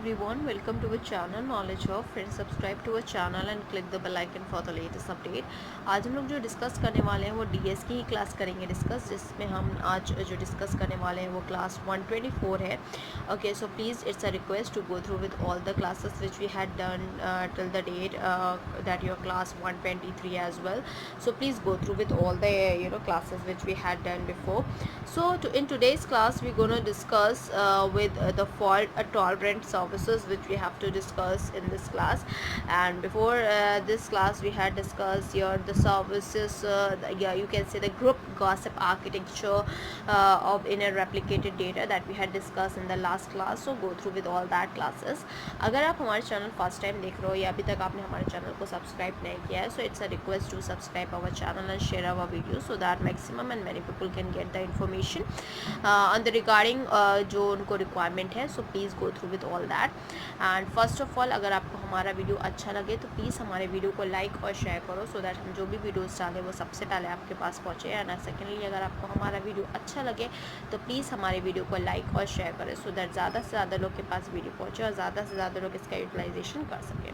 everyone, welcome to our channel Knowledge of Friends. Subscribe to our channel and click the bell icon for the latest update. आज हम लोग जो discuss करने वाले हैं वो डीएस की ही क्लास करेंगे डिस्कस, जिसमें हम आज जो डिस्कस करने वाले हैं वो क्लास 124 है। Okay, so please it's a request to go through with all the classes which we had done till the date that your class 123 as well. So please go through with all the classes which we had done before. So in today's class we're going to discuss with the fault tolerant services which we have to discuss in this class. And before this class we had discussed here the services, you can say the group gossip architecture of inner replicated data that we had discussed in the last class. So go through with all that classes. अगर आप हमारे channel first time देख रहे हो या अभी तक आपने हमारे चैनल को सब्सक्राइब नहीं किया है, so it's a request to subscribe our channel and share our video so that maximum and many people can get the information on the regarding जो उनको रिक्वायरमेंट है. So please go through with all that. And first of all, अगर आपको हमारा video अच्छा लगे तो please हमारे वीडियो को लाइक और शेयर करो सो दैट हम जो भी वीडियोज़ डालें वो सबसे पहले आपके पास पहुँचे. एंड सेकेंडली, अगर आपको हमारा वीडियो अच्छा लगे तो प्लीज़ हमारे वीडियो को लाइक और शेयर करें सो दैट ज़्यादा से ज़्यादा लोग के पास वीडियो पहुँचे और ज़्यादा से ज़्यादा लोग इसका यूटिलाइजेशन कर सकें.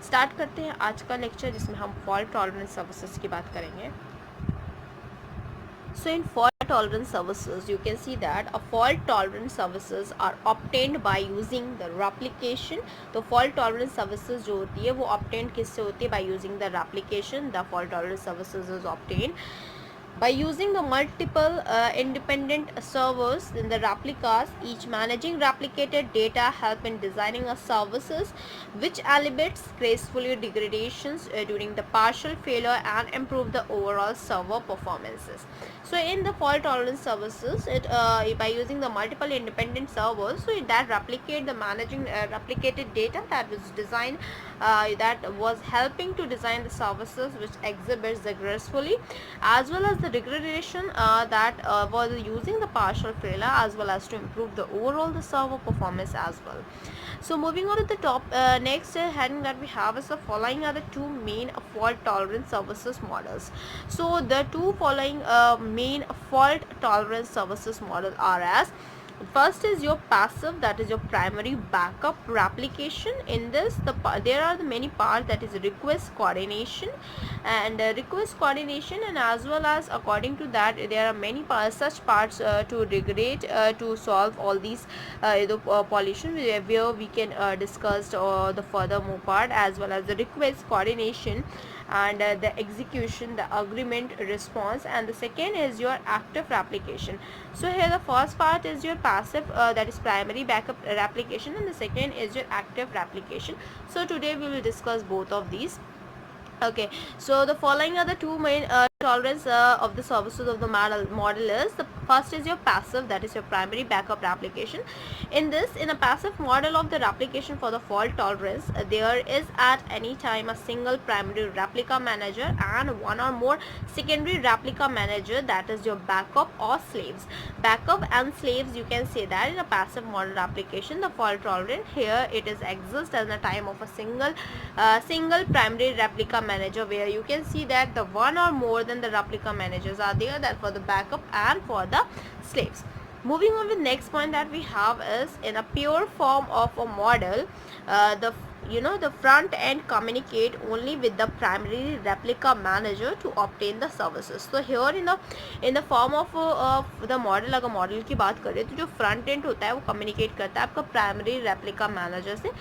स्टार्ट करते हैं आज का लेक्चर, जिसमें हम फॉल्ट टॉलरेंस सर्विसेज की बात करेंगे. So in fault tolerant services, you can see that a fault tolerant services are obtained by using the replication. तो fault tolerant services जो होती है वो obtained किससे होती है? By using the replication. The fault tolerant services is obtained by using the multiple independent servers in the replicas, each managing replicated data, help in designing a services which eliminates gracefully degradations during the partial failure and improve the overall server performances. So in the fault tolerance services, by using the multiple independent servers, so that replicate the managing replicated data that was designed, that was helping to design the services which exhibits the gracefully as well as the degradation that was using the partial failure, as well as to improve the overall the server performance as well. So moving on to the top, next heading that we have is the following are the two main fault tolerance services models. So the two following main fault tolerance services model are as: first is your passive, that is your primary backup replication. In this there are the many parts, that is request coordination and request coordination, and as well as according to that there are many such parts to degrade to solve all these pollution, where we can discuss the furthermore part, as well as the request coordination and the execution, the agreement response, and the second is your active replication. So here the first part is your passive, that is primary backup replication, and the second is your active replication. So today we will discuss both of these. Okay, so the following are the two main tolerance of the services of the model is: the first is your passive, that is your primary backup replication. In this, in a passive model of the replication for the fault tolerance, there is at any time a single primary replica manager and one or more secondary replica manager, that is your backup or slaves. Backup and slaves, you can say that in a passive model replication, the fault tolerant here it is exists at the time of a single primary replica manager, where you can see that the one or more than the replica managers are there, that for the backup and for the slaves. Moving on with next point that we have is, in a pure form of a model, the front end communicate only with the primary replica manager to obtain the services. So here in the form of the model, अगर model की बात करें तो जो front end होता है वो communicate करता है आपका प्राइमरी रेप्लिका मैनेजर से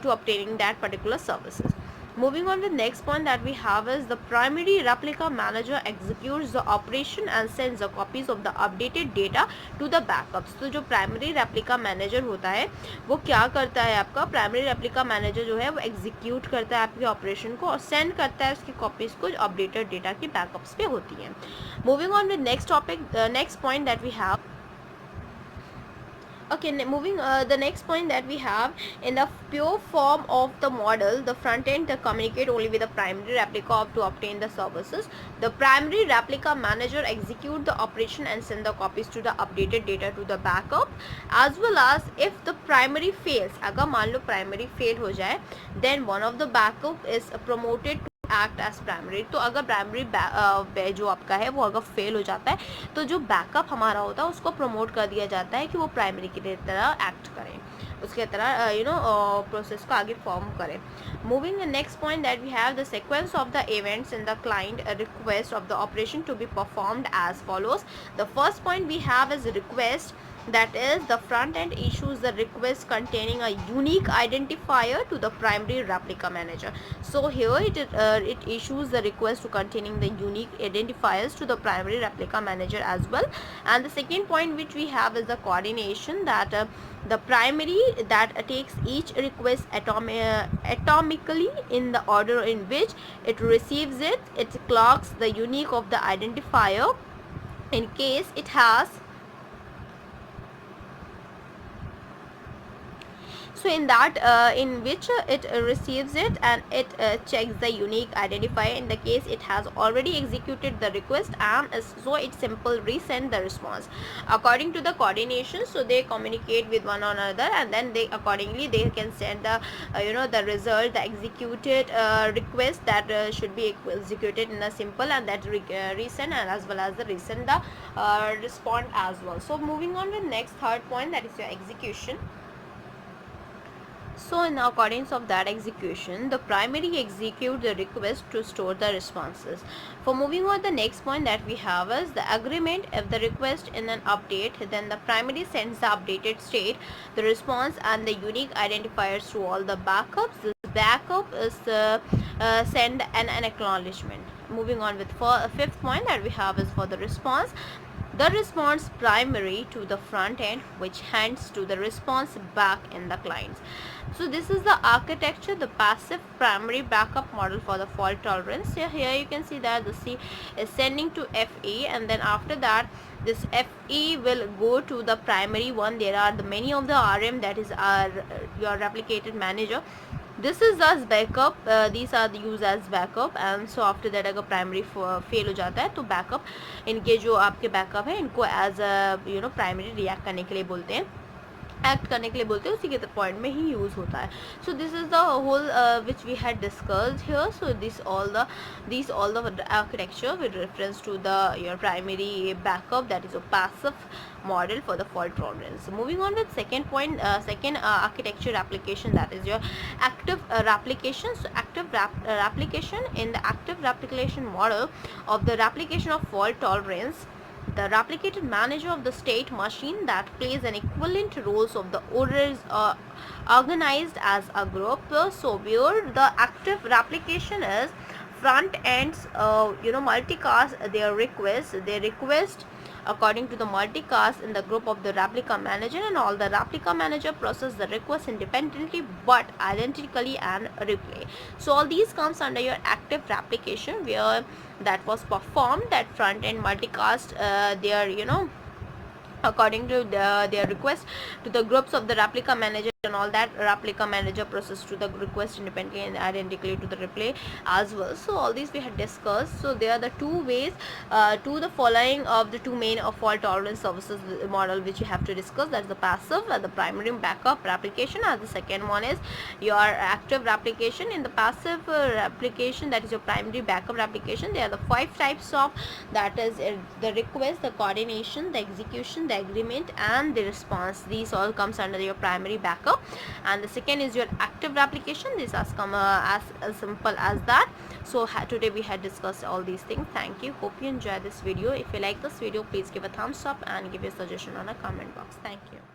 to obtaining that particular services. Moving on with next point that we have is, the primary replica manager executes the operation and sends the copies of the updated data to the backups. तो जो primary replica manager होता है वो क्या करता है? आपका primary replica manager जो है वो execute करता है आपके operation को और send करता है उसकी copies को जो updated data की backups पे होती हैं. Moving on with next topic, next point that we have. Okay, moving the next point that we have, in the pure form of the model, the front end communicate only with the primary replica to obtain the services. The primary replica manager execute the operation and send the copies to the updated data to the backup, as well as if the primary fails, अगर मान लो primary fail हो जाए, then one of the backup is promoted to act as primary. तो अगर primary जो आपका है वो अगर फेल हो जाता है तो जो बैकअप हमारा होता है उसको प्रमोट कर दिया जाता है कि वो प्राइमरी की तरह एक्ट करें, उसके तरह प्रोसेस को आगे फॉर्म करें। Moving next point that we have the sequence of the events in the client request of the operation to be performed as follows. The first point we have is request, that is the front end issues the request containing a unique identifier to the primary replica manager. So here it issues the request to containing the unique identifiers to the primary replica manager as well. And the second point which we have is the coordination, that the primary that takes each request atomically in the order in which it receives it. It clocks the unique of the identifier in case it has, so in that in which it receives it, and it checks the unique identifier in the case it has already executed the request, and so it simple resend the response according to the coordination. So they communicate with one another, and then they accordingly they can send the the result, the executed request that should be executed in a simple, and that resend, and as well as the resend the respond as well. So moving on with next third point, that is your execution. So in accordance of that execution, the primary execute the request to store the responses. For moving on, the next point that we have is the agreement. If the request in an update, then the primary sends the updated state, the response, and the unique identifiers to all the backups. This backup is send an acknowledgement. Moving on with fifth point that we have is for the response. The response primary to the front end, which hands to the response back in the clients. So this is the architecture, the passive primary backup model for the fault tolerance. Here you can see that the C is sending to FE, and then after that this FE will go to the primary one. There are the many of the RM, that is your replicated manager. This is as backup, these are used as backup, and so after that अगर primary fail हो जाता है तो backup, इनके जो आपके backup है इनको as primary react करने के लिए बोलते हैं, एक्ट करने के लिए बोलते हैं, उसी के पॉइंट में ही यूज़ होता है. So this is the whole which we had discussed here. So this all the architecture with reference to the your primary backup, that is a passive model for the fault tolerance. Moving on with second point, second architecture application, that is your active replication. So active replication, in the active replication model of the replication of fault tolerance, the replicated manager of the state machine that plays an equivalent roles of the orders organized as a group. So where the active replication is front ends multicast their request according to the multicast in the group of the replica manager, and all the replica manager process the request independently but identically and replay. So all these comes under your active replication, where that was performed, that front end multicast their according to their request to the groups of the replica manager, and all that replica manager process to the request independently and identically to the replay as well. So all these we had discussed. So there are the two ways to the following of the two main fault tolerance services model which you have to discuss, that is the passive and the primary backup replication, and the second one is your active replication. In the passive replication, that is your primary backup replication, there are the 5 types of, that is the request, the coordination, the execution, the agreement, and the response. These all comes under your primary backup. And the second is your active replication. This has come as simple as that. So today we had discussed all these things. Thank you, hope you enjoy this video. If you like this video, please give a thumbs up and give your suggestion on a comment box. Thank you.